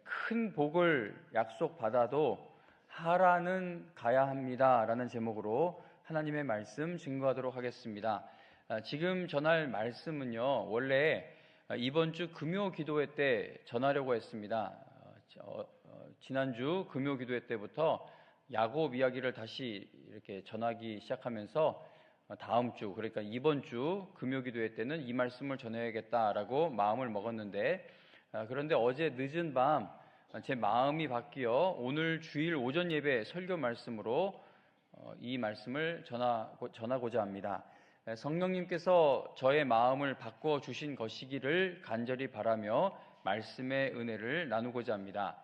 큰 복을 약속받아도 하라는 가야 합니다 라는 제목으로 하나님의 말씀 증거하도록 하겠습니다. 지금 전할 말씀은요, 원래 이번 주 금요 기도회 때 전하려고 했습니다. 지난주 금요 기도회 때부터 야곱 이야기를 다시 이렇게 전하기 시작하면서 다음 주, 그러니까 이번 주 금요 기도회 때는 이 말씀을 전해야겠다라고 마음을 먹었는데, 그런데 어제 늦은 밤 제 마음이 바뀌어 오늘 주일 오전 예배 설교 말씀으로 이 말씀을 전하고자 합니다. 성령님께서 저의 마음을 바꿔 주신 것이기를 간절히 바라며 말씀의 은혜를 나누고자 합니다.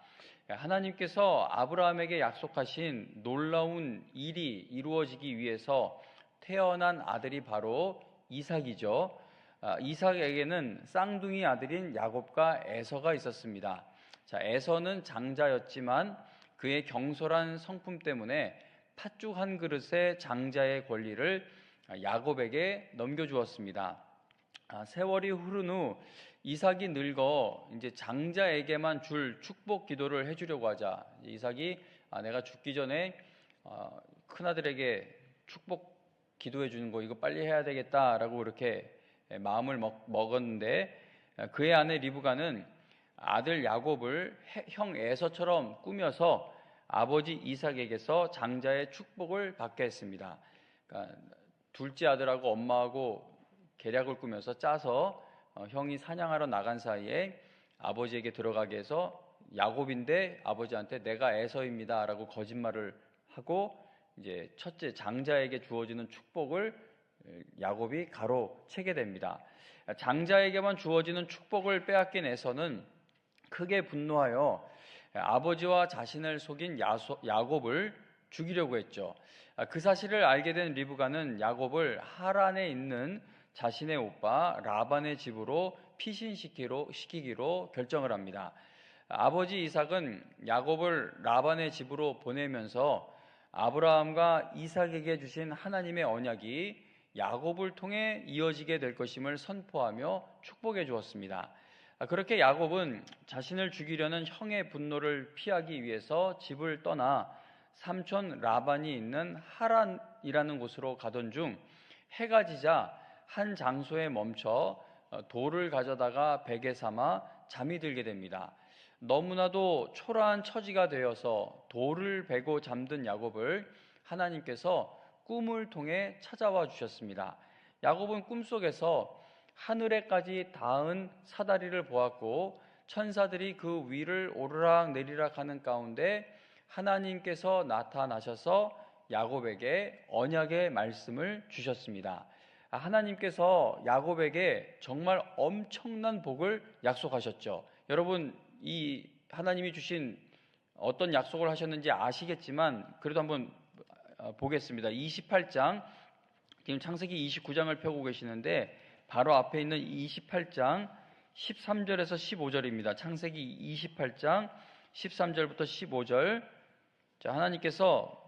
하나님께서 아브라함에게 약속하신 놀라운 일이 이루어지기 위해서 태어난 아들이 바로 이삭이죠. 이삭에게는 쌍둥이 아들인 야곱과 에서가 있었습니다. 자, 에서는 장자였지만 그의 경솔한 성품 때문에 팥죽 한 그릇의 장자의 권리를 야곱에게 넘겨주었습니다. 세월이 흐른 후 이삭이 늙어 이제 장자에게만 줄 축복 기도를 해주려고 하자, 이삭이 내가 죽기 전에 큰아들에게 축복 기도해 주는 거 이거 빨리 해야 되겠다라고 이렇게 마음을 먹었는데, 그의 아내 리브가는 아들 야곱을 형 에서처럼 꾸며서 아버지 이삭에게서 장자의 축복을 받게 했습니다. 그러니까 둘째 아들하고 엄마하고 계략을 꾸며서 짜서 형이 사냥하러 나간 사이에 아버지에게 들어가게 해서 야곱인데 아버지한테 내가 에서입니다 라고 거짓말을 하고 이제 첫째 장자에게 주어지는 축복을 야곱이 가로채게 됩니다. 장자에게만 주어지는 축복을 빼앗긴 에서는 크게 분노하여 아버지와 자신을 속인 야곱을 죽이려고 했죠. 그 사실을 알게 된 리브가는 야곱을 하란에 있는 자신의 오빠 라반의 집으로 피신시키기로 결정을 합니다. 아버지 이삭은 야곱을 라반의 집으로 보내면서 아브라함과 이삭에게 주신 하나님의 언약이 야곱을 통해 이어지게 될 것임을 선포하며 축복해 주었습니다. 그렇게 야곱은 자신을 죽이려는 형의 분노를 피하기 위해서 집을 떠나 삼촌 라반이 있는 하란이라는 곳으로 가던 중 해가 지자 한 장소에 멈춰 돌을 가져다가 베개 삼아 잠이 들게 됩니다. 너무나도 초라한 처지가 되어서 돌을 베고 잠든 야곱을 하나님께서 꿈을 통해 찾아와 주셨습니다. 야곱은 꿈속에서 하늘에까지 닿은 사다리를 보았고 천사들이 그 위를 오르락 내리락 하는 가운데 하나님께서 나타나셔서 야곱에게 언약의 말씀을 주셨습니다. 하나님께서 야곱에게 정말 엄청난 복을 약속하셨죠. 여러분, 이 하나님이 주신 어떤 약속을 하셨는지 아시겠지만 그래도 한번 보겠습니다. 28장, 지금 창세기 29장을 펴고 계시는데 바로 앞에 있는 28장 13절에서 15절입니다. 창세기 28장 13절부터 15절. 자, 하나님께서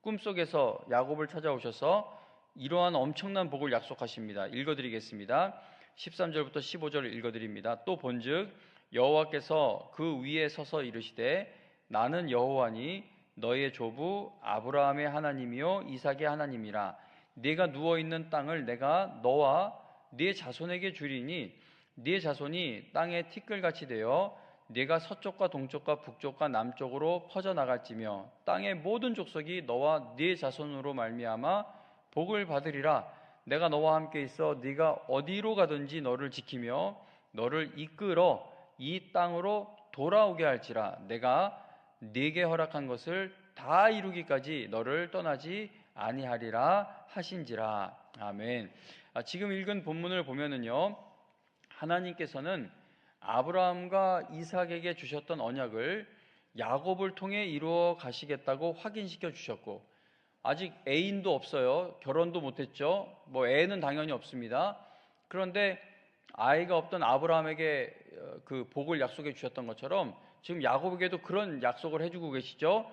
꿈속에서 야곱을 찾아오셔서 이러한 엄청난 복을 약속하십니다. 읽어드리겠습니다. 13절부터 15절을 읽어드립니다. 또 본즉 여호와께서 그 위에 서서 이르시되 나는 여호와니 너의 조부 아브라함의 하나님이요 이삭의 하나님이라. 네가 누워있는 땅을 내가 너와 네 자손에게 주리니 네 자손이 땅의 티끌같이 되어 네가 서쪽과 동쪽과 북쪽과 남쪽으로 퍼져나갈지며 땅의 모든 족속이 너와 네 자손으로 말미암아 복을 받으리라. 내가 너와 함께 있어 네가 어디로 가든지 너를 지키며 너를 이끌어 이 땅으로 돌아오게 할지라. 내가 네게 허락한 것을 다 이루기까지 너를 떠나지 아니하리라 하신지라. 아멘. 지금 읽은 본문을 보면은요, 하나님께서는 아브라함과 이삭에게 주셨던 언약을 야곱을 통해 이루어 가시겠다고 확인시켜 주셨고, 아직 애인도 없어요. 결혼도 못했죠. 애는 당연히 없습니다. 그런데 아이가 없던 아브라함에게 그 복을 약속해 주셨던 것처럼 지금 야곱에게도 그런 약속을 해주고 계시죠.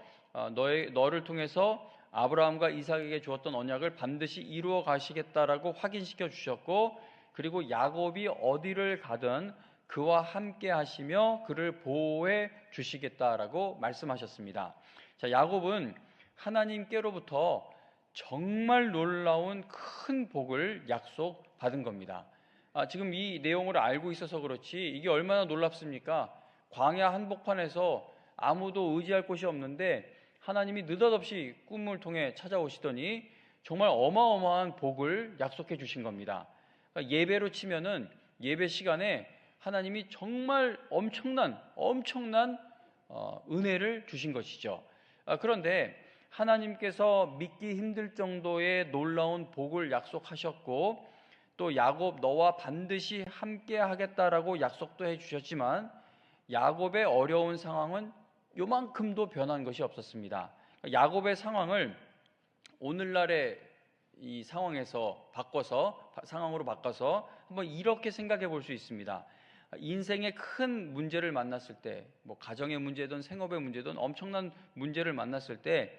너를 통해서 아브라함과 이삭에게 주었던 언약을 반드시 이루어 가시겠다라고 확인시켜 주셨고, 그리고 야곱이 어디를 가든 그와 함께 하시며 그를 보호해 주시겠다라고 말씀하셨습니다. 자, 야곱은 하나님께로부터 정말 놀라운 큰 복을 약속받은 겁니다. 지금 이 내용을 알고 있어서 그렇지 이게 얼마나 놀랍습니까? 광야 한복판에서 아무도 의지할 곳이 없는데 하나님이 느닷없이 꿈을 통해 찾아오시더니 정말 어마어마한 복을 약속해 주신 겁니다. 그러니까 예배로 치면은 예배 시간에 하나님이 정말 엄청난 은혜를 주신 것이죠. 그런데 하나님께서 믿기 힘들 정도의 놀라운 복을 약속하셨고 또 야곱 너와 반드시 함께 하겠다라고 약속도 해주셨지만 야곱의 어려운 상황은 요만큼도 변한 것이 없었습니다. 야곱의 상황을 오늘날의 이 상황으로 바꿔서 한번 이렇게 생각해 볼 수 있습니다. 인생의 큰 문제를 만났을 때, 가정의 문제든 생업의 문제든 엄청난 문제를 만났을 때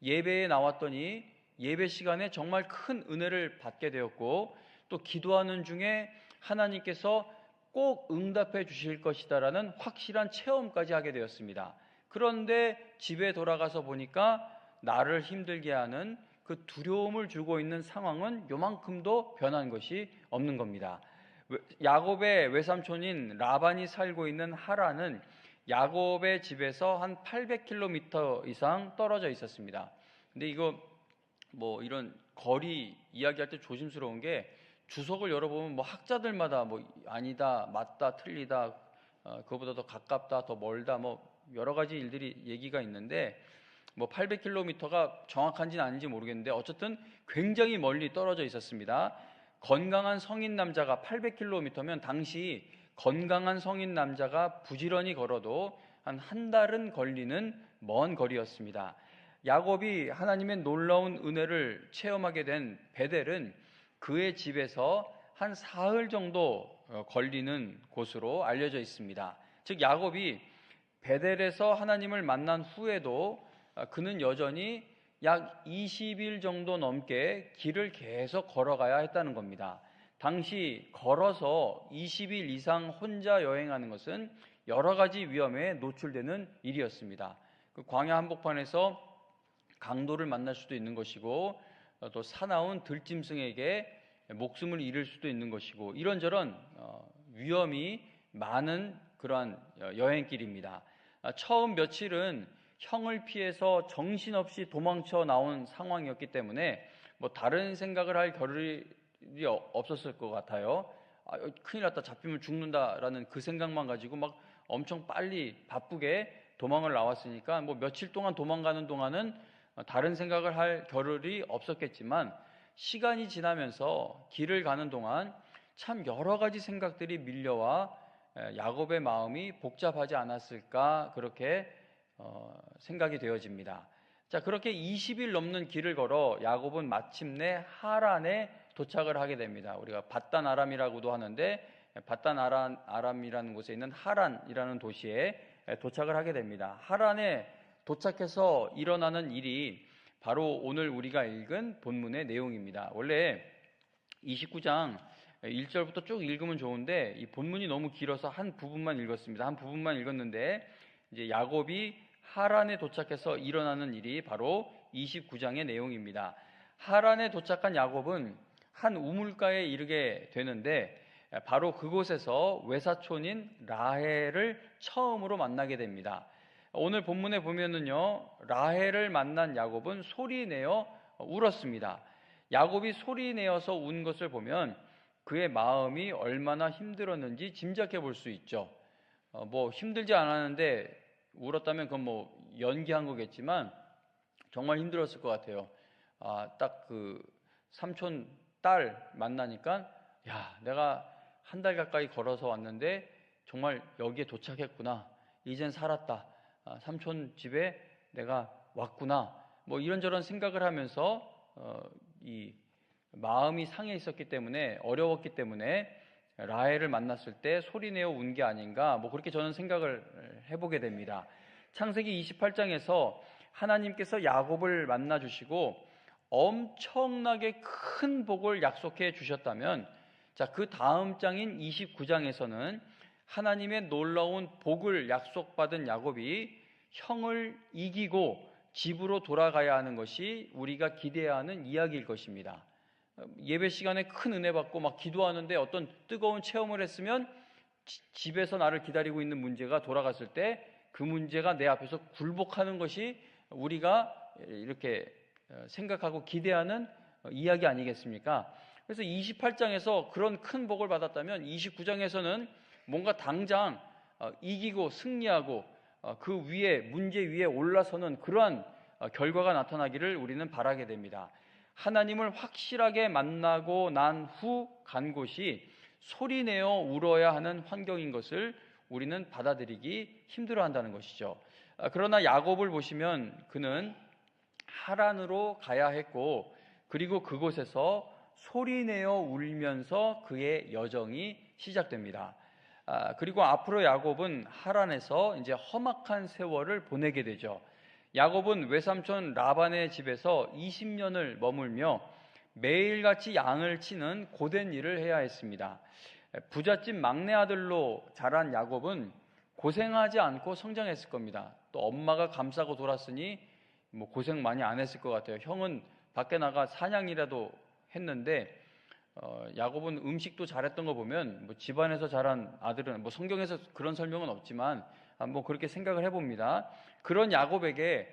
예배에 나왔더니 예배 시간에 정말 큰 은혜를 받게 되었고 또 기도하는 중에 하나님께서 꼭 응답해 주실 것이다라는 확실한 체험까지 하게 되었습니다. 그런데 집에 돌아가서 보니까 나를 힘들게 하는 그 두려움을 주고 있는 상황은 요만큼도 변한 것이 없는 겁니다. 야곱의 외삼촌인 라반이 살고 있는 하란은 야곱의 집에서 한 800km 이상 떨어져 있었습니다. 근데 이거 이런 거리 이야기할 때 조심스러운 게 주석을 열어보면 학자들마다 아니다, 맞다, 틀리다, 그거보다 더 가깝다, 더 멀다, 여러 가지 일들이 얘기가 있는데 800km가 정확한지는 아닌지 모르겠는데 어쨌든 굉장히 멀리 떨어져 있었습니다. 건강한 성인 남자가 800km면 당시 건강한 성인 남자가 부지런히 걸어도 한 달은 걸리는 먼 거리였습니다. 야곱이 하나님의 놀라운 은혜를 체험하게 된 베델은 그의 집에서 한 사흘 정도 걸리는 곳으로 알려져 있습니다. 즉 야곱이 베델에서 하나님을 만난 후에도 그는 여전히 약 20일 정도 넘게 길을 계속 걸어가야 했다는 겁니다. 당시 걸어서 20일 이상 혼자 여행하는 것은 여러 가지 위험에 노출되는 일이었습니다. 그 광야 한복판에서 강도를 만날 수도 있는 것이고 또 사나운 들짐승에게 목숨을 잃을 수도 있는 것이고 이런저런 위험이 많은 그러한 여행길입니다. 처음 며칠은 형을 피해서 정신없이 도망쳐 나온 상황이었기 때문에 다른 생각을 할 겨를이 없었을 것 같아요. 큰일 났다, 잡히면 죽는다라는 그 생각만 가지고 엄청 빨리 바쁘게 도망을 나왔으니까 며칠 동안 도망가는 동안은 다른 생각을 할 겨를이 없었겠지만 시간이 지나면서 길을 가는 동안 참 여러 가지 생각들이 밀려와 야곱의 마음이 복잡하지 않았을까 그렇게 생각이 되어집니다. 자, 그렇게 20일 넘는 길을 걸어 야곱은 마침내 하란에 도착을 하게 됩니다. 우리가 밧단 아람이라고도 하는데 밧단 아람이라는 곳에 있는 하란이라는 도시에 도착을 하게 됩니다. 하란에 도착해서 일어나는 일이 바로 오늘 우리가 읽은 본문의 내용입니다. 원래 29장 1절부터 쭉 읽으면 좋은데 이 본문이 너무 길어서 한 부분만 읽었습니다. 한 부분만 읽었는데 이제 야곱이 하란에 도착해서 일어나는 일이 바로 29장의 내용입니다. 하란에 도착한 야곱은 한 우물가에 이르게 되는데 바로 그곳에서 외사촌인 라헬을 처음으로 만나게 됩니다. 오늘 본문에 보면은요, 라헬을 만난 야곱은 소리내어 울었습니다. 야곱이 소리내어서 운 것을 보면 그의 마음이 얼마나 힘들었는지 짐작해 볼 수 있죠. 힘들지 않았는데 울었다면 그건 연기한 거겠지만 정말 힘들었을 것 같아요. 딱 그 삼촌 딸 만나니까 내가 한 달 가까이 걸어서 왔는데 정말 여기에 도착했구나. 이젠 살았다. 삼촌 집에 내가 왔구나. 이런저런 생각을 하면서 이 마음이 상해 있었기 때문에 어려웠기 때문에 라헬을 만났을 때 소리내어 운 게 아닌가 그렇게 저는 생각을 해보게 됩니다. 창세기 28장에서 하나님께서 야곱을 만나 주시고 엄청나게 큰 복을 약속해 주셨다면 자, 그 다음 장인 29장에서는 하나님의 놀라운 복을 약속받은 야곱이 형을 이기고 집으로 돌아가야 하는 것이 우리가 기대해야 하는 이야기일 것입니다. 예배 시간에 큰 은혜 받고 막 기도하는데 어떤 뜨거운 체험을 했으면 집에서 나를 기다리고 있는 문제가 돌아갔을 때 그 문제가 내 앞에서 굴복하는 것이 우리가 이렇게 생각하고 기대하는 이야기 아니겠습니까? 그래서 28장에서 그런 큰 복을 받았다면 29장에서는 뭔가 당장 이기고 승리하고 그 위에 문제 위에 올라서는 그러한 결과가 나타나기를 우리는 바라게 됩니다. 하나님을 확실하게 만나고 난 후 간 곳이 소리내어 울어야 하는 환경인 것을 우리는 받아들이기 힘들어한다는 것이죠. 그러나 야곱을 보시면 그는 하란으로 가야 했고 그리고 그곳에서 소리내어 울면서 그의 여정이 시작됩니다. 그리고 앞으로 야곱은 하란에서 이제 험악한 세월을 보내게 되죠. 야곱은 외삼촌 라반의 집에서 20년을 머물며 매일같이 양을 치는 고된 일을 해야 했습니다. 부잣집 막내 아들로 자란 야곱은 고생하지 않고 성장했을 겁니다. 또 엄마가 감싸고 돌았으니 뭐 고생 많이 안 했을 것 같아요. 형은 밖에 나가 사냥이라도 했는데 야곱은 음식도 잘했던 거 보면 뭐 집안에서 자란 아들은 뭐 성경에서 그런 설명은 없지만 뭐 그렇게 생각을 해봅니다. 그런 야곱에게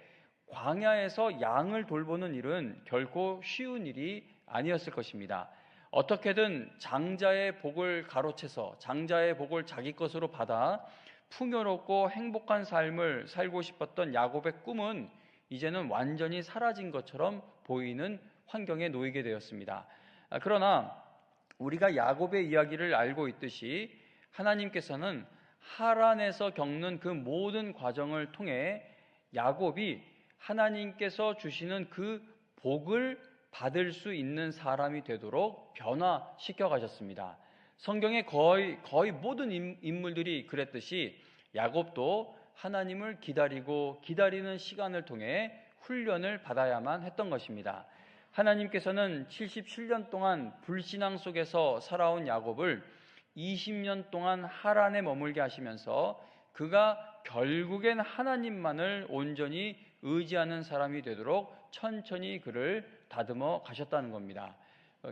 광야에서 양을 돌보는 일은 결코 쉬운 일이 아니었을 것입니다. 어떻게든 장자의 복을 가로채서 장자의 복을 자기 것으로 받아 풍요롭고 행복한 삶을 살고 싶었던 야곱의 꿈은 이제는 완전히 사라진 것처럼 보이는 환경에 놓이게 되었습니다. 그러나 우리가 야곱의 이야기를 알고 있듯이 하나님께서는 하란에서 겪는 그 모든 과정을 통해 야곱이 하나님께서 주시는 그 복을 받을 수 있는 사람이 되도록 변화시켜 가셨습니다. 성경의 거의 모든 인물들이 그랬듯이 야곱도 하나님을 기다리는 시간을 통해 훈련을 받아야만 했던 것입니다. 하나님께서는 77년 동안 불신앙 속에서 살아온 야곱을 20년 동안 하란에 머물게 하시면서 그가 결국엔 하나님만을 온전히 의지하는 사람이 되도록 천천히 그를 다듬어 가셨다는 겁니다.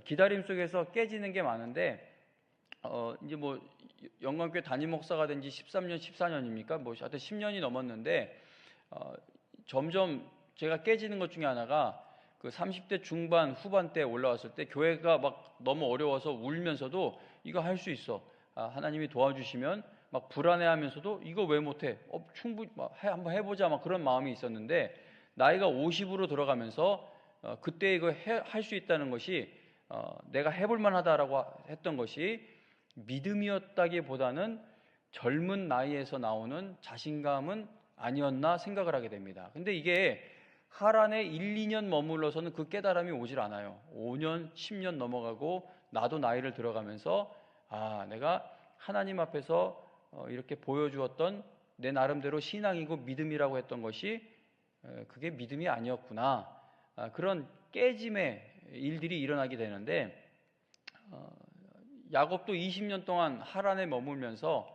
기다림 속에서 깨지는 게 많은데 이제 뭐 영광교회 담임 목사가 된 지 13년, 14년입니까? 뭐 하여튼 10년이 넘었는데 점점 제가 깨지는 것 중에 하나가 그 30대 중반, 후반 때 올라왔을 때 교회가 막 너무 어려워서 울면서도 이거 할 수 있어. 하나님이 도와주시면 막 불안해하면서도 이거 왜 못해? 충분히 한번 해보자. 막 그런 마음이 있었는데 나이가 50으로 들어가면서 그때 이거 할 수 있다는 것이 내가 해볼 만하다라고 했던 것이 믿음이었다기보다는 젊은 나이에서 나오는 자신감은 아니었나 생각을 하게 됩니다. 근데 이게 하란에 1, 2년 머물러서는 그 깨달음이 오질 않아요. 5년, 10년 넘어가고 나도 나이를 들어가면서 내가 하나님 앞에서 이렇게 보여주었던 내 나름대로 신앙이고 믿음이라고 했던 것이 그게 믿음이 아니었구나. 그런 깨짐의 일들이 일어나게 되는데 야곱도 20년 동안 하란에 머물면서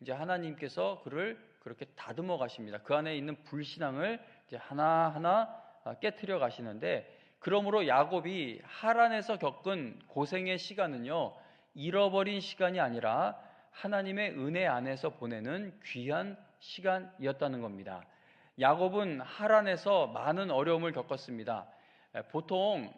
이제 하나님께서 그를 그렇게 다듬어 가십니다. 그 안에 있는 불신앙을 이제 하나하나 깨트려 가시는데 그러므로 야곱이 하란에서 겪은 고생의 시간은요 잃어버린 시간이 아니라 하나님의 은혜 안에서 보내는 귀한 시간이었다는 겁니다. 야곱은 하란에서 많은 어려움을 겪었습니다. 보통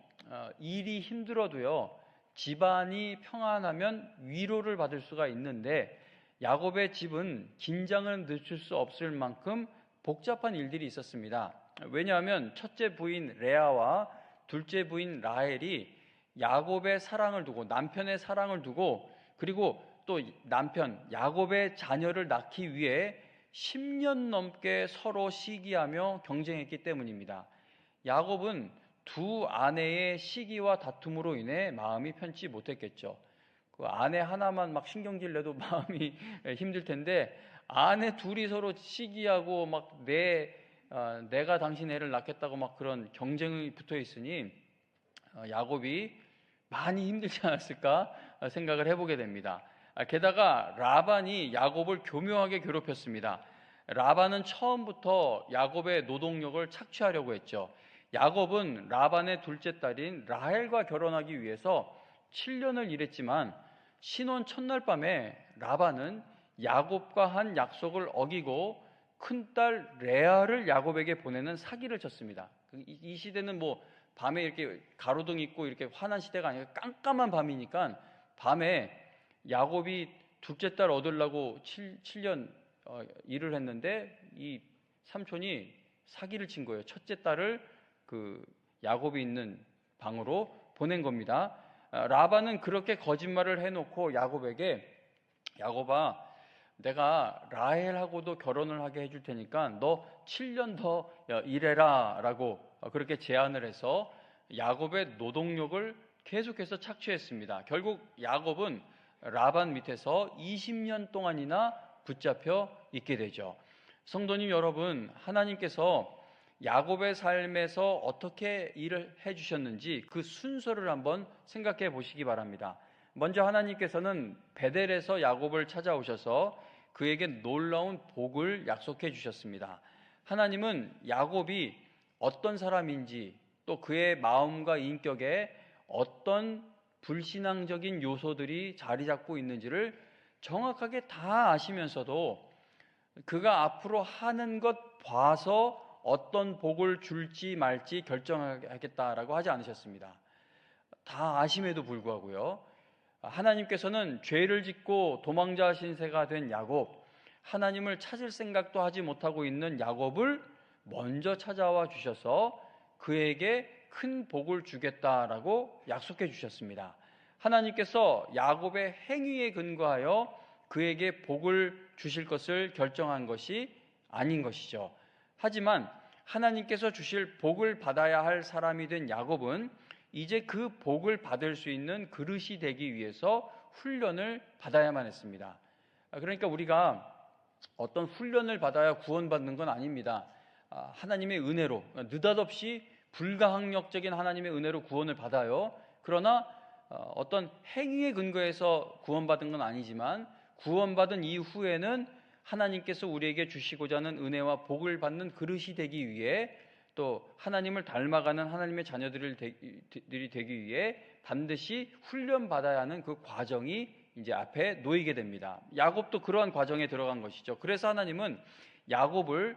일이 힘들어도요 집안이 평안하면 위로를 받을 수가 있는데 야곱의 집은 긴장을 늦출 수 없을 만큼 복잡한 일들이 있었습니다. 왜냐하면 첫째 부인 레아와 둘째 부인 라헬이 야곱의 사랑을 두고 남편의 사랑을 두고 그리고 또 남편 야곱의 자녀를 낳기 위해 10년 넘게 서로 시기하며 경쟁했기 때문입니다. 야곱은 두 아내의 시기와 다툼으로 인해 마음이 편치 못했겠죠. 그 아내 하나만 막 신경질 내도 마음이 힘들 텐데 아내 둘이 서로 시기하고 막 내가 당신 애를 낳겠다고 막 그런 경쟁이 붙어 있으니 야곱이 많이 힘들지 않았을까 생각을 해보게 됩니다. 게다가 라반이 야곱을 교묘하게 괴롭혔습니다. 라반은 처음부터 야곱의 노동력을 착취하려고 했죠. 야곱은 라반의 둘째 딸인 라헬과 결혼하기 위해서 7년을 일했지만 신혼 첫날 밤에 라반은 야곱과 한 약속을 어기고 큰딸 레아를 야곱에게 보내는 사기를 쳤습니다. 이 시대는 뭐 밤에 이렇게 가로등 있고 이렇게 환한 시대가 아니라 깜깜한 밤이니까 밤에 야곱이 둘째 딸 얻으려고 7년 일을 했는데 이 삼촌이 사기를 친 거예요. 첫째 딸을 그 야곱이 있는 방으로 보낸 겁니다. 라반은 그렇게 거짓말을 해놓고 야곱에게, 야곱아, 내가 라헬하고도 결혼을 하게 해줄 테니까 너 7년 더 일해라 라고 그렇게 제안을 해서 야곱의 노동력을 계속해서 착취했습니다. 결국 야곱은 라반 밑에서 20년 동안이나 붙잡혀 있게 되죠. 성도님 여러분, 하나님께서 야곱의 삶에서 어떻게 일을 해주셨는지 그 순서를 한번 생각해 보시기 바랍니다. 먼저 하나님께서는 베델에서 야곱을 찾아오셔서 그에게 놀라운 복을 약속해 주셨습니다. 하나님은 야곱이 어떤 사람인지 또 그의 마음과 인격에 어떤 불신앙적인 요소들이 자리 잡고 있는지를 정확하게 다 아시면서도 그가 앞으로 하는 것 봐서 어떤 복을 줄지 말지 결정하겠다라고 하지 않으셨습니다. 다 아심에도 불구하고요. 하나님께서는 죄를 짓고 도망자 신세가 된 야곱, 하나님을 찾을 생각도 하지 못하고 있는 야곱을 먼저 찾아와 주셔서 그에게 큰 복을 주겠다라고 약속해 주셨습니다. 하나님께서 야곱의 행위에 근거하여 그에게 복을 주실 것을 결정한 것이 아닌 것이죠. 하지만 하나님께서 주실 복을 받아야 할 사람이 된 야곱은 이제 그 복을 받을 수 있는 그릇이 되기 위해서 훈련을 받아야만 했습니다. 그러니까 우리가 어떤 훈련을 받아야 구원받는 건 아닙니다. 하나님의 은혜로, 느닷없이 불가항력적인 하나님의 은혜로 구원을 받아요. 그러나 어떤 행위에 근거해서 구원받은 건 아니지만 구원받은 이후에는 하나님께서 우리에게 주시고자 하는 은혜와 복을 받는 그릇이 되기 위해 또 하나님을 닮아가는 하나님의 자녀들이 되기 위해 반드시 훈련받아야 하는 그 과정이 이제 앞에 놓이게 됩니다. 야곱도 그러한 과정에 들어간 것이죠. 그래서 하나님은 야곱을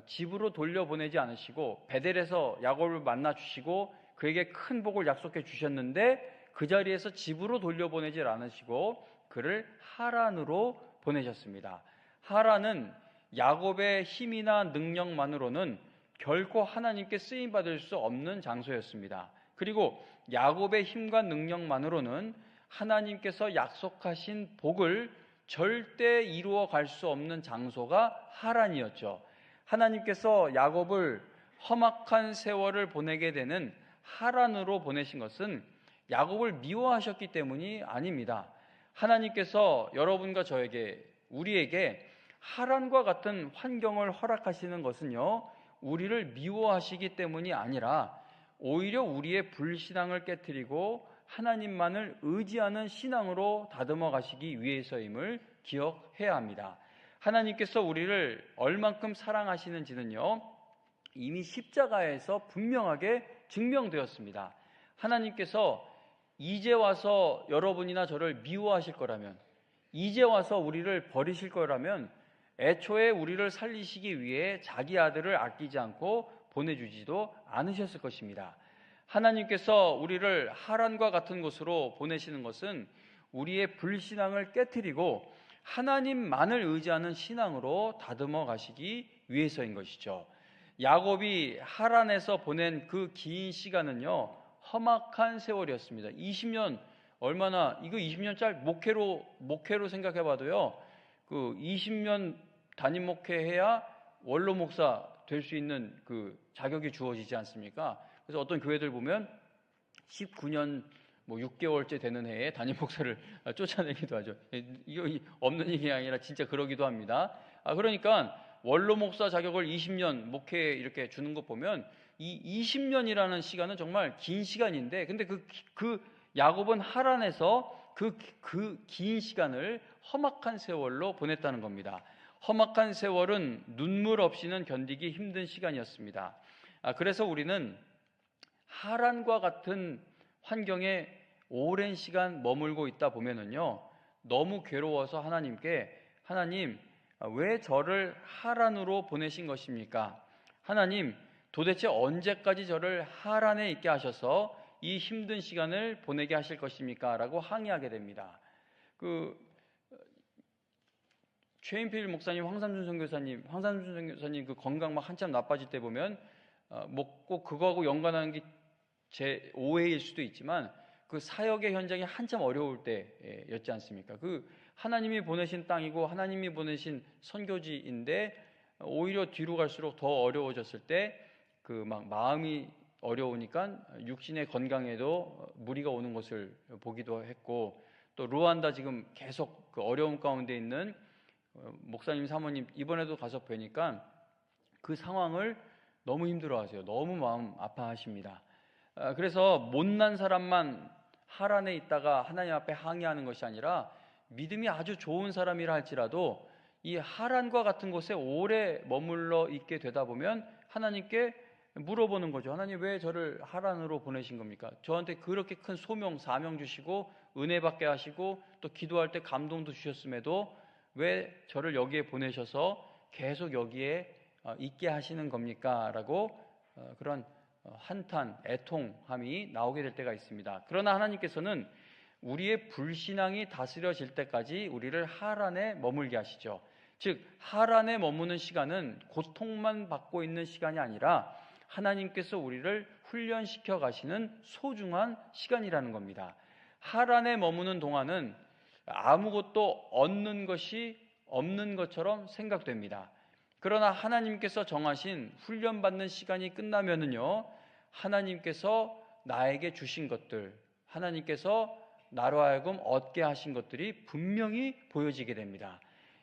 집으로 돌려보내지 않으시고 베델에서 야곱을 만나 주시고 그에게 큰 복을 약속해 주셨는데 그 자리에서 집으로 돌려보내지 않으시고 그를 하란으로 보내셨습니다. 하란은 야곱의 힘이나 능력만으로는 결코 하나님께 쓰임받을 수 없는 장소였습니다. 그리고 야곱의 힘과 능력만으로는 하나님께서 약속하신 복을 절대 이루어 갈 수 없는 장소가 하란이었죠. 하나님께서 야곱을 험악한 세월을 보내게 되는 하란으로 보내신 것은 야곱을 미워하셨기 때문이 아닙니다. 하나님께서 여러분과 저에게, 우리에게 하란과 같은 환경을 허락하시는 것은요, 우리를 미워하시기 때문이 아니라 오히려 우리의 불신앙을 깨트리고 하나님만을 의지하는 신앙으로 다듬어 가시기 위해서임을 기억해야 합니다. 하나님께서 우리를 얼만큼 사랑하시는지는요, 이미 십자가에서 분명하게 증명되었습니다. 하나님께서 이제 와서 여러분이나 저를 미워하실 거라면, 이제 와서 우리를 버리실 거라면 애초에 우리를 살리시기 위해 자기 아들을 아끼지 않고 보내주지도 않으셨을 것입니다. 하나님께서 우리를 하란과 같은 곳으로 보내시는 것은 우리의 불신앙을 깨트리고 하나님만을 의지하는 신앙으로 다듬어 가시기 위해서인 것이죠. 야곱이 하란에서 보낸 그 긴 시간은요, 험악한 세월이었습니다. 20년, 얼마나, 이거 20년짜리 목회로 생각해 봐도요, 그 20년 담임 목회해야 원로 목사 될 수 있는 그 자격이 주어지지 않습니까? 그래서 어떤 교회들 보면 19년 6개월째 되는 해에 담임 목사를 쫓아내기도 하죠. 이거 없는 얘기 아니라 진짜 그러기도 합니다. 그러니까 원로 목사 자격을 20년 목회에 이렇게 주는 것 보면 이 20년이라는 시간은 정말 긴 시간인데, 근데 그 야곱은 하란에서 그 긴 시간을 험악한 세월로 보냈다는 겁니다. 험악한 세월은 눈물 없이는 견디기 힘든 시간이었습니다. 그래서 우리는 하란과 같은 환경에 오랜 시간 머물고 있다 보면은요, 너무 괴로워서 하나님께, 하나님, 왜 저를 하란으로 보내신 것입니까? 하나님, 도대체 언제까지 저를 하란에 있게 하셔서 이 힘든 시간을 보내게 하실 것입니까? 라고 항의하게 됩니다. 최인필 목사님, 황삼준 선교사님 그 건강 막 한참 나빠질 때 보면 뭐 꼭 그거하고 연관하는 게 제 오해일 수도 있지만 그 사역의 현장이 한참 어려울 때였지 않습니까? 그 하나님이 보내신 땅이고 하나님이 보내신 선교지인데 오히려 뒤로 갈수록 더 어려워졌을 때 그 막 마음이 어려우니까 육신의 건강에도 무리가 오는 것을 보기도 했고, 또 루안다 지금 계속 그 어려움 가운데 있는 목사님 사모님 이번에도 가서 뵈니까 그 상황을 너무 힘들어하세요. 너무 마음 아파하십니다. 그래서 못난 사람만 하란에 있다가 하나님 앞에 항의하는 것이 아니라 믿음이 아주 좋은 사람이라 할지라도 이 하란과 같은 곳에 오래 머물러 있게 되다 보면 하나님께 물어보는 거죠. 하나님, 왜 저를 하란으로 보내신 겁니까? 저한테 그렇게 큰 소명, 사명 주시고 은혜 받게 하시고 또 기도할 때 감동도 주셨음에도 왜 저를 여기에 보내셔서 계속 여기에 있게 하시는 겁니까? 라고 그런 한탄, 애통함이 나오게 될 때가 있습니다. 그러나 하나님께서는 우리의 불신앙이 다스려질 때까지 우리를 하란에 머물게 하시죠. 즉 하란에 머무는 시간은 고통만 받고 있는 시간이 아니라 하나님께서 우리를 훈련시켜 가시는 소중한 시간이라는 겁니다. 하란에 머무는 동안은 아무것도 얻는 것이 없는 것처럼 생각됩니다. 그러나 하나님께서 정하신 훈련받는 시간이 끝나면은요, 하나님께서 나에게 주신 것들, 하나님께서 나로 하여금 얻게 하신 것들이 분명히 보여지게 됩니다.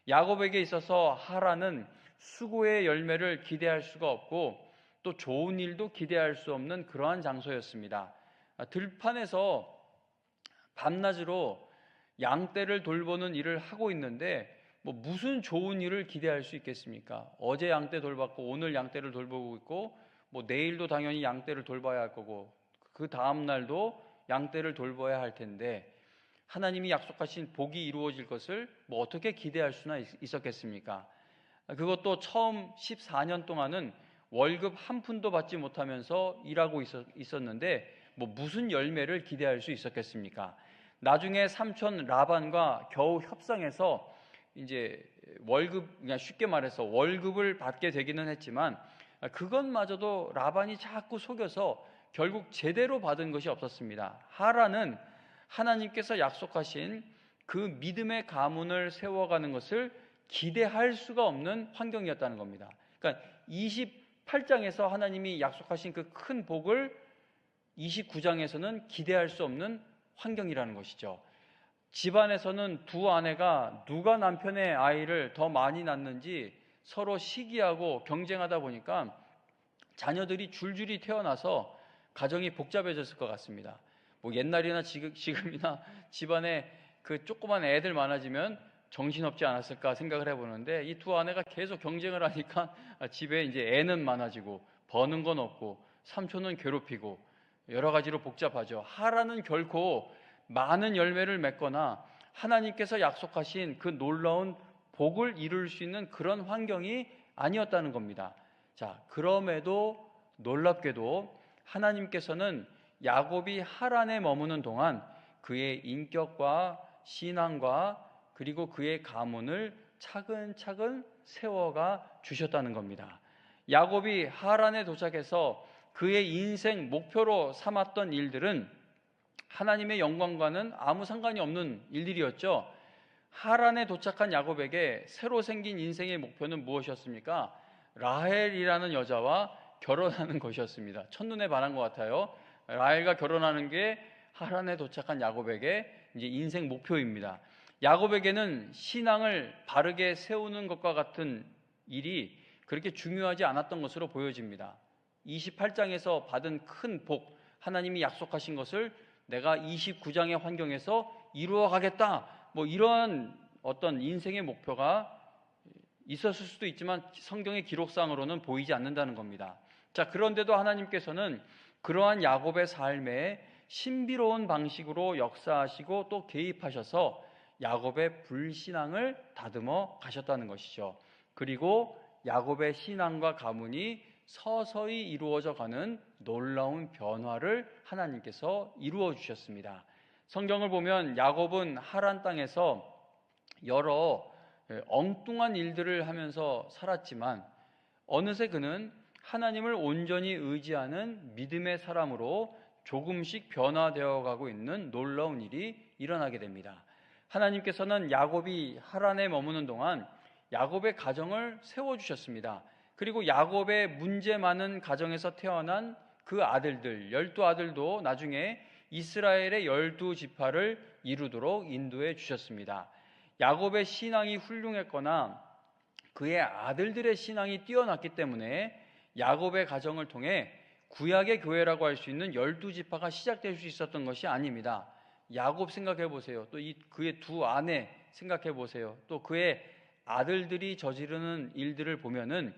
야곱에게 있어서 하란은 수고의 열매를 기대할 수가 없고 또 좋은 일도 기대할 수 없는 그러한 장소였습니다. 들판에서 밤낮으로 양떼를 돌보는 일을 하고 있는데 뭐 무슨 좋은 일을 기대할 수 있겠습니까? 어제 양떼 돌봤고 오늘 양떼를 돌보고 있고 뭐 내일도 당연히 양떼를 돌봐야 할 거고 그 다음 날도 양떼를 돌봐야 할 텐데 하나님이 약속하신 복이 이루어질 것을 뭐 어떻게 기대할 수나 있었겠습니까? 그것도 처음 14년 동안은 월급 한 푼도 받지 못하면서 일하고 있었는데 뭐 무슨 열매를 기대할 수 있었겠습니까? 나중에 삼촌 라반과 겨우 협상해서 이제 월급, 그냥 쉽게 말해서 월급을 받게 되기는 했지만 그것마저도 라반이 자꾸 속여서 결국 제대로 받은 것이 없었습니다. 하란은 하나님께서 약속하신 그 믿음의 가문을 세워가는 것을 기대할 수가 없는 환경이었다는 겁니다. 그러니까 28장에서 하나님이 약속하신 그 큰 복을 29장에서는 기대할 수 없는 환경이라는 것이죠. 집안에서는 두 아내가 누가 남편의 아이를 더 많이 낳는지 서로 시기하고 경쟁하다 보니까 자녀들이 줄줄이 태어나서 가정이 복잡해졌을 것 같습니다. 뭐 옛날이나 지금이나 집안에 그 조그만 애들 많아지면 정신없지 않았을까 생각을 해보는데 이 두 아내가 계속 경쟁을 하니까 집에 이제 애는 많아지고 버는 건 없고 삼촌은 괴롭히고 여러 가지로 복잡하죠. 하란은 결코 많은 열매를 맺거나 하나님께서 약속하신 그 놀라운 복을 이룰 수 있는 그런 환경이 아니었다는 겁니다. 자, 그럼에도 놀랍게도 하나님께서는 야곱이 하란에 머무는 동안 그의 인격과 신앙과 그리고 그의 가문을 차근차근 세워가 주셨다는 겁니다. 야곱이 하란에 도착해서 그의 인생 목표로 삼았던 일들은 하나님의 영광과는 아무 상관이 없는 일들이었죠. 하란에 도착한 야곱에게 새로 생긴 인생의 목표는 무엇이었습니까? 라헬이라는 여자와 결혼하는 것이었습니다. 첫눈에 반한 것 같아요. 라헬과 결혼하는 게 하란에 도착한 야곱에게 이제 인생 목표입니다. 야곱에게는 신앙을 바르게 세우는 것과 같은 일이 그렇게 중요하지 않았던 것으로 보여집니다. 28장에서 받은 큰 복, 하나님이 약속하신 것을 내가 29장의 환경에서 이루어 가겠다. 뭐 이런 어떤 인생의 목표가 있었을 수도 있지만 성경의 기록상으로는 보이지 않는다는 겁니다. 자, 그런데도 하나님께서는 그러한 야곱의 삶에 신비로운 방식으로 역사하시고 또 개입하셔서 야곱의 불신앙을 다듬어 가셨다는 것이죠. 그리고 야곱의 신앙과 가문이 서서히 이루어져 가는 놀라운 변화를 하나님께서 이루어 주셨습니다. 성경을 보면 야곱은 하란 땅에서 여러 엉뚱한 일들을 하면서 살았지만 어느새 그는 하나님을 온전히 의지하는 믿음의 사람으로 조금씩 변화되어 가고 있는 놀라운 일이 일어나게 됩니다. 하나님께서는 야곱이 하란에 머무는 동안 야곱의 가정을 세워주셨습니다. 그리고 야곱의 문제 많은 가정에서 태어난 그 아들들, 12아들도 나중에 이스라엘의 12지파를 이루도록 인도해 주셨습니다. 야곱의 신앙이 훌륭했거나 그의 아들들의 신앙이 뛰어났기 때문에 야곱의 가정을 통해 구약의 교회라고 할 수 있는 12지파가 시작될 수 있었던 것이 아닙니다. 야곱 생각해 보세요. 또 그의 두 아내 생각해 보세요. 또 그의 아들들이 저지르는 일들을 보면은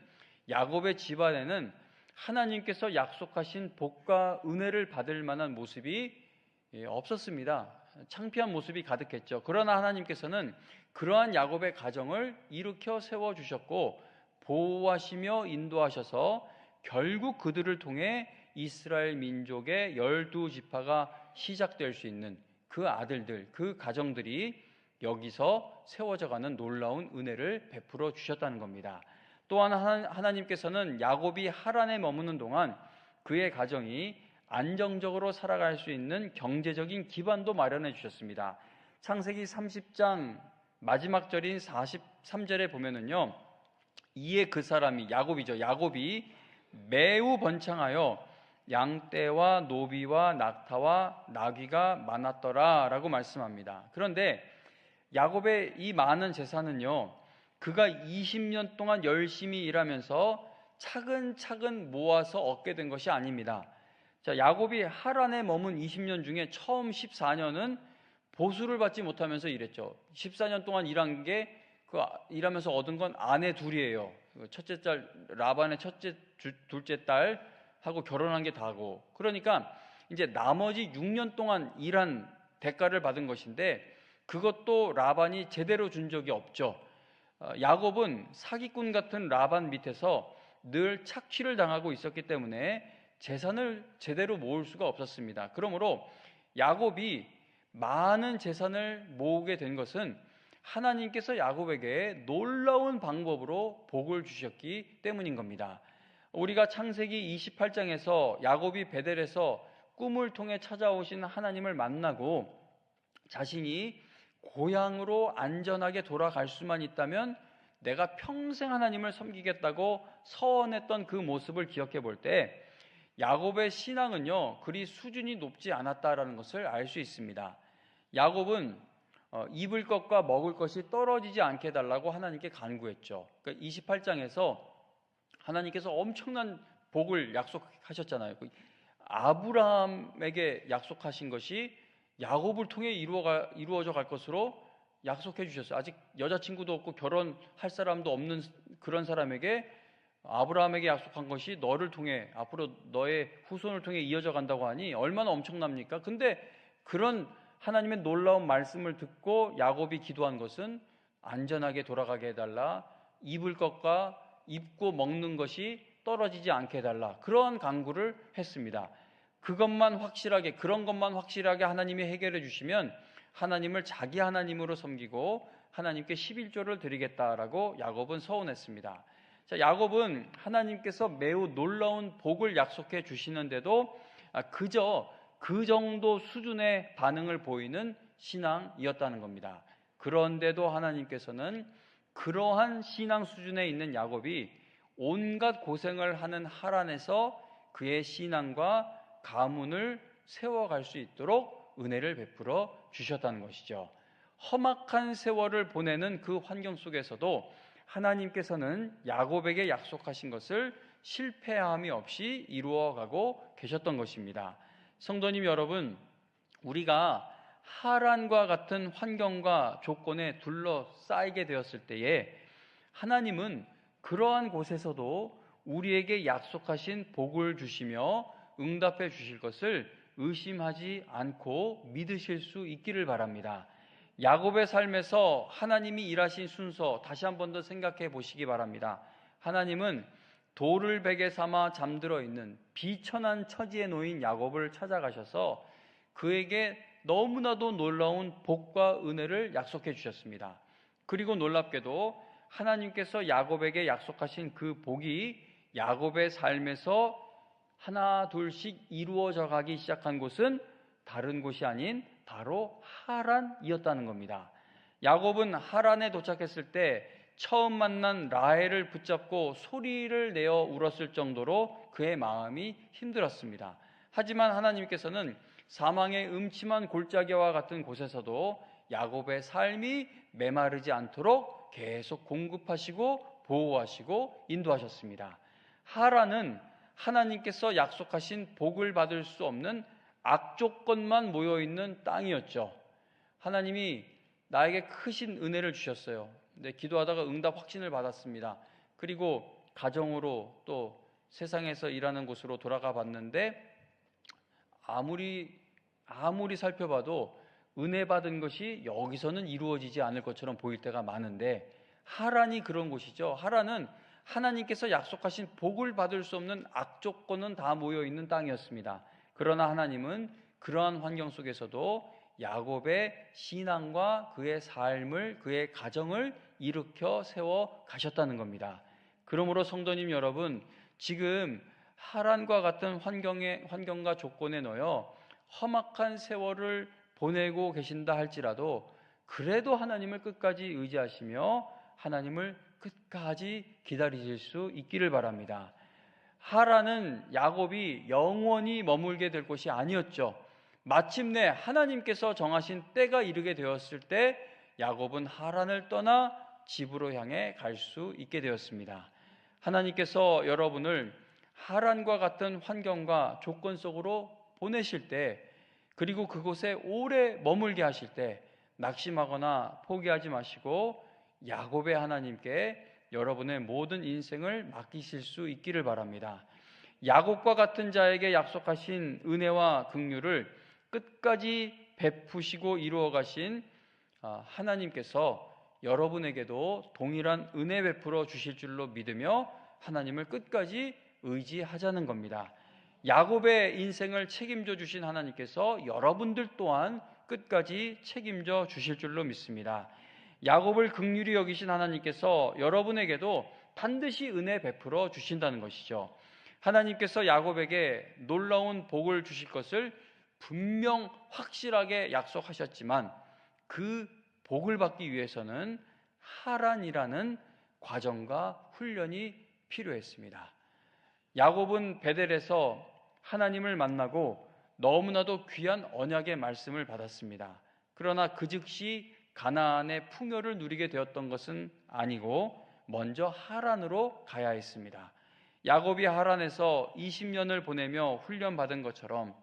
야곱의 집안에는 하나님께서 약속하신 복과 은혜를 받을 만한 모습이 없었습니다. 창피한 모습이 가득했죠. 그러나 하나님께서는 그러한 야곱의 가정을 일으켜 세워주셨고 보호하시며 인도하셔서 결국 그들을 통해 이스라엘 민족의 12지파가 시작될 수 있는 그 아들들, 그 가정들이 여기서 세워져가는 놀라운 은혜를 베풀어 주셨다는 겁니다. 또한 하나님께서는 야곱이 하란에 머무는 동안 그의 가정이 안정적으로 살아갈 수 있는 경제적인 기반도 마련해 주셨습니다. 창세기 30장 마지막 절인 43절에 보면은요, 이에 그 사람이 야곱이죠. 야곱이 매우 번창하여 양떼와 노비와 낙타와 나귀가 많았더라 라고 말씀합니다. 그런데 야곱의 이 많은 재산은요, 그가 20년 동안 열심히 일하면서 차근차근 모아서 얻게 된 것이 아닙니다. 자, 야곱이 하란에 머문 20년 중에 처음 14년은 보수를 받지 못하면서 일했죠. 14년 동안 일한 게 일하면서 얻은 건 아내 둘이에요. 첫째 딸 라반의 둘째 딸하고 결혼한 게 다고. 그러니까 이제 나머지 6년 동안 일한 대가를 받은 것인데 그것도 라반이 제대로 준 적이 없죠. 야곱은 사기꾼 같은 라반 밑에서 늘 착취를 당하고 있었기 때문에 재산을 제대로 모을 수가 없었습니다. 그러므로 야곱이 많은 재산을 모으게 된 것은 하나님께서 야곱에게 놀라운 방법으로 복을 주셨기 때문인 겁니다. 우리가 창세기 28장에서 야곱이 베델에서 꿈을 통해 찾아오신 하나님을 만나고 자신이 고향으로 안전하게 돌아갈 수만 있다면 내가 평생 하나님을 섬기겠다고 서원했던 그 모습을 기억해 볼 때 야곱의 신앙은요, 그리 수준이 높지 않았다라는 것을 알 수 있습니다. 야곱은 입을 것과 먹을 것이 떨어지지 않게 해달라고 하나님께 간구했죠. 그러니까 28장에서 하나님께서 엄청난 복을 약속하셨잖아요. 아브라함에게 약속하신 것이 야곱을 통해 이루어져 갈 것으로 약속해 주셨어요. 아직 여자친구도 없고 결혼할 사람도 없는 그런 사람에게 아브라함에게 약속한 것이 너를 통해 앞으로 너의 후손을 통해 이어져 간다고 하니 얼마나 엄청납니까? 근데 그런 하나님의 놀라운 말씀을 듣고 야곱이 기도한 것은 안전하게 돌아가게 해달라, 입을 것과 입고 먹는 것이 떨어지지 않게 해달라, 그러한 간구를 했습니다. 그런 것만 확실하게 하나님이 해결해 주시면 하나님을 자기 하나님으로 섬기고 하나님께 11조를 드리겠다라고 야곱은 서원했습니다. 자, 야곱은 하나님께서 매우 놀라운 복을 약속해 주시는데도 그저 그 정도 수준의 반응을 보이는 신앙이었다는 겁니다. 그런데도 하나님께서는 그러한 신앙 수준에 있는 야곱이 온갖 고생을 하는 하란에서 그의 신앙과 가문을 세워갈 수 있도록 은혜를 베풀어 주셨다는 것이죠. 험악한 세월을 보내는 그 환경 속에서도 하나님께서는 야곱에게 약속하신 것을 실패함이 없이 이루어가고 계셨던 것입니다. 성도님 여러분, 우리가 하란과 같은 환경과 조건에 둘러싸이게 되었을 때에 하나님은 그러한 곳에서도 우리에게 약속하신 복을 주시며 응답해 주실 것을 의심하지 않고 믿으실 수 있기를 바랍니다. 야곱의 삶에서 하나님이 일하신 순서 다시 한 번 더 생각해 보시기 바랍니다. 하나님은 돌을 베개 삼아 잠들어 있는 비천한 처지에 놓인 야곱을 찾아가셔서 그에게 너무나도 놀라운 복과 은혜를 약속해 주셨습니다. 그리고 놀랍게도 하나님께서 야곱에게 약속하신 그 복이 야곱의 삶에서 하나 둘씩 이루어져 가기 시작한 곳은 다른 곳이 아닌 바로 하란이었다는 겁니다. 야곱은 하란에 도착했을 때 처음 만난 라헬을 붙잡고 소리를 내어 울었을 정도로 그의 마음이 힘들었습니다. 하지만 하나님께서는 사망의 음침한 골짜기와 같은 곳에서도 야곱의 삶이 메마르지 않도록 계속 공급하시고 보호하시고 인도하셨습니다. 하란은 하나님께서 약속하신 복을 받을 수 없는 악조건만 모여있는 땅이었죠. 하나님이 나에게 크신 은혜를 주셨어요. 근데 기도하다가 응답 확신을 받았습니다. 그리고 가정으로 또 세상에서 일하는 곳으로 돌아가 봤는데 아무리 살펴봐도 은혜 받은 것이 여기서는 이루어지지 않을 것처럼 보일 때가 많은데 하란이 그런 곳이죠. 하란은 하나님께서 약속하신 복을 받을 수 없는 악조건은 다 모여있는 땅이었습니다. 그러나 하나님은 그러한 환경 속에서도 야곱의 신앙과 그의 삶을, 그의 가정을 일으켜 세워 가셨다는 겁니다. 그러므로 성도님 여러분, 지금 하란과 같은 환경과 조건에 놓여 험악한 세월을 보내고 계신다 할지라도 그래도 하나님을 끝까지 의지하시며 하나님을 끝까지 기다리실 수 있기를 바랍니다. 하란은 야곱이 영원히 머물게 될 곳이 아니었죠. 마침내 하나님께서 정하신 때가 이르게 되었을 때 야곱은 하란을 떠나 집으로 향해 갈 수 있게 되었습니다. 하나님께서 여러분을 하란과 같은 환경과 조건 속으로 보내실 때, 그리고 그곳에 오래 머물게 하실 때 낙심하거나 포기하지 마시고 야곱의 하나님께 여러분의 모든 인생을 맡기실 수 있기를 바랍니다. 야곱과 같은 자에게 약속하신 은혜와 긍휼을 끝까지 베푸시고 이루어 가신 하나님께서 여러분에게도 동일한 은혜 베풀어 주실 줄로 믿으며 하나님을 끝까지 의지하자는 겁니다. 야곱의 인생을 책임져 주신 하나님께서 여러분들 또한 끝까지 책임져 주실 줄로 믿습니다. 야곱을 긍휼히 여기신 하나님께서 여러분에게도 반드시 은혜 베풀어 주신다는 것이죠. 하나님께서 야곱에게 놀라운 복을 주실 것을 분명 확실하게 약속하셨지만 그 복을 받기 위해서는 하란이라는 과정과 훈련이 필요했습니다. 야곱은 베델에서 하나님을 만나고 너무나도 귀한 언약의 말씀을 받았습니다. 그러나 그 즉시 가나안의 풍요를 누리게 되었던 것은 아니고 먼저 하란으로 가야 했습니다. 야곱이 하란에서 20년을 보내며 훈련받은 것처럼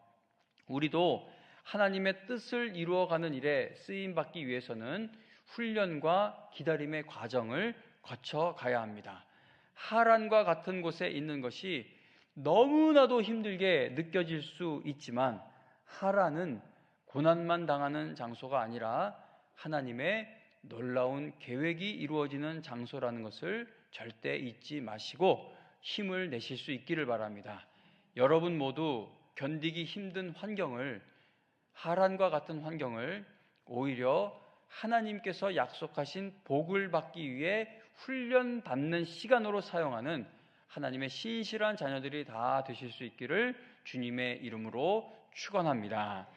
우리도 하나님의 뜻을 이루어가는 일에 쓰임받기 위해서는 훈련과 기다림의 과정을 거쳐 가야 합니다. 하란과 같은 곳에 있는 것이 너무나도 힘들게 느껴질 수 있지만 하란은 고난만 당하는 장소가 아니라 하나님의 놀라운 계획이 이루어지는 장소라는 것을 절대 잊지 마시고 힘을 내실 수 있기를 바랍니다. 여러분 모두 견디기 힘든 환경을, 하란과 같은 환경을 오히려 하나님께서 약속하신 복을 받기 위해 훈련받는 시간으로 사용하는 하나님의 신실한 자녀들이 다 되실 수 있기를 주님의 이름으로 축원합니다.